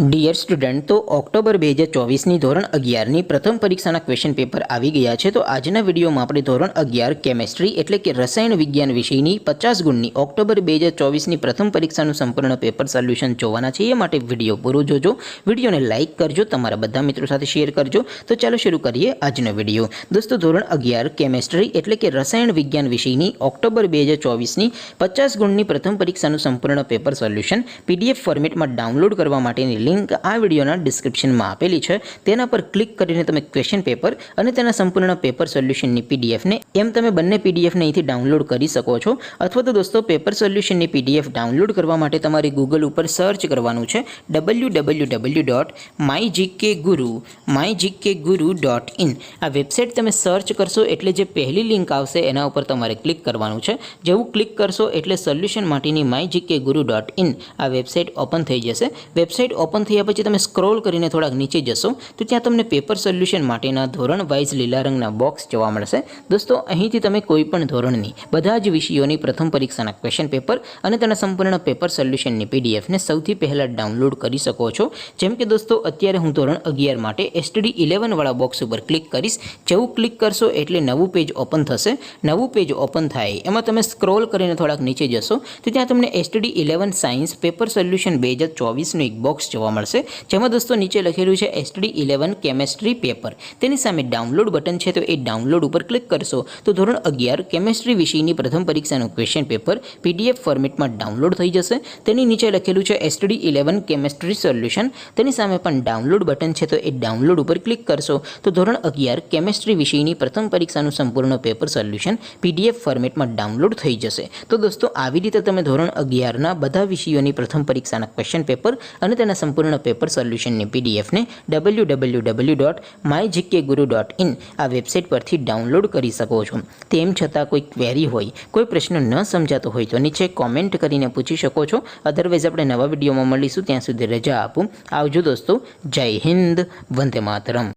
Dear student, તો October 2024ની ધોરણ 11ની પ્રથમ પરીક્ષાના ક્વેશ્ચન પેપર આવી ગયા છે. તો આજના વિડીયોમાં આપણે ધોરણ 11 કેમેસ્ટ્રી એટલે કે રસાયણ વિજ્ઞાન વિષયની 50 ગુણની ઓક્ટોબર 2024ની પ્રથમ પરીક્ષાનું સંપૂર્ણ પેપર સોલ્યુશન જોવાના છે. એ માટે વિડીયો પૂરો જોજો, વિડીયોને લાઇક કરજો, તમારા બધા મિત્રો સાથે શેર કરજો. તો ચાલો શરૂ કરીએ આજનો વિડીયો. દોસ્તો, ધોરણ 11 કેમેસ્ટ્રી એટલે કે રસાયણ વિજ્ઞાન વિષયની ઓક્ટોબર 2024ની 50 ગુણની પ્રથમ પરીક્ષાનું સંપૂર્ણ પેપર સોલ્યુશન PDF ફોર્મેટમાં ડાઉનલોડ કરવા માટેની લિંક આ વિડીયોના ડિસ્ક્રિપ્શનમાં આપેલી છે. તેના પર ક્લિક કરીને તમે ક્વેશ્ચન પેપર અને તેના સંપૂર્ણ પેપર સોલ્યુશનની PDFને તમે બંને PDFને અહીંથી ડાઉનલોડ કરી શકો છો. અથવા તો દોસ્તો, પેપર સોલ્યુશનની PDF ડાઉનલોડ કરવા માટે તમારે ગૂગલ ઉપર સર્ચ કરવાનું છે www.mygkguru.in. આ વેબસાઇટ તમે સર્ચ કરશો એટલે જે પહેલી લિંક આવશે એના ઉપર તમારે ક્લિક કરવાનું છે. જેવું ક્લિક કરશો એટલે સોલ્યુશન માટેની mygkguru.in આ વેબસાઇટ ઓપન થઈ જશે. વેબસાઇટ ઓપન થયા પછી તમે સ્ક્રોલ કરીને થોડાક નીચે જશો તો ત્યાં તમને પેપર સોલ્યુશન માટેના ધોરણ વાઇઝ લીલા રંગના બોક્સ જોવા મળશે. દોસ્તો, અહીંથી તમે કોઈ પણ ધોરણની બધા જ વિષયોની પ્રથમ પરીક્ષાના ક્વેશ્ચન પેપર અને તેના સંપૂર્ણ પેપર સોલ્યુશનની PDFને સૌથી પહેલાં ડાઉનલોડ કરી શકો છો. જેમ કે દોસ્તો, અત્યારે હું ધોરણ 11 માટે STD11 વાળા બોક્સ ઉપર ક્લિક કરીશ. જેવું ક્લિક કરશો એટલે નવું પેજ ઓપન થશે. નવું પેજ ઓપન થાય એમાં તમે સ્ક્રોલ કરીને થોડાક નીચે જશો તો ત્યાં તમને STD11 સાયન્સ પેપર સોલ્યુશન 2024નું એક બોક્સ જોવા મળશે. જેમાં દોસ્તો નીચે લખેલું છે STD11 કેમેસ્ટ્રી પેપર. તેની સામે ડાઉનલોડ બટન છે, તો એ ડાઉનલોડ ઉપર ક્લિક કરશો તો ધોરણ 11 કેમેસ્ટ્રી વિષયની પ્રથમ પરીક્ષાનું ક્વેશ્ચન પેપર PDF ફોર્મેટમાં ડાઉનલોડ થઈ જશે. તેની નીચે લખેલું છે STD11 કેમેસ્ટ્રી સોલ્યુશન. તેની સામે પણ ડાઉનલોડ બટન છે, તો એ ડાઉનલોડ ઉપર ક્લિક કરશો તો ધોરણ 11 કેમેસ્ટ્રી વિષયની પ્રથમ પરીક્ષાનું સંપૂર્ણ પેપર સોલ્યુશન PDF ફોર્મેટમાં ડાઉનલોડ થઈ જશે. તો દોસ્તો, આવી રીતે તમે ધોરણ 11ના બધા વિષયોની પ્રથમ પરીક્ષાના ક્વેશ્ચન પેપર અને તેના સંપૂર્ણ પેપર સોલ્યુશનની PDFને www.mygkguru.in આ વેબસાઇટ પરથી ડાઉનલોડ કરી શકો છો. તેમ છતાં કોઈ ક્વેરી હોય, કોઈ પ્રશ્ન ન સમજાતો હોય તો નીચે કોમેન્ટ કરીને પૂછી શકો છો. અધરવાઇઝ આપણે નવા વિડીયોમાં મળીશું. ત્યાં સુધી રજા આપું. આવજો દોસ્તો. જય હિન્દ. વંદે માતરમ.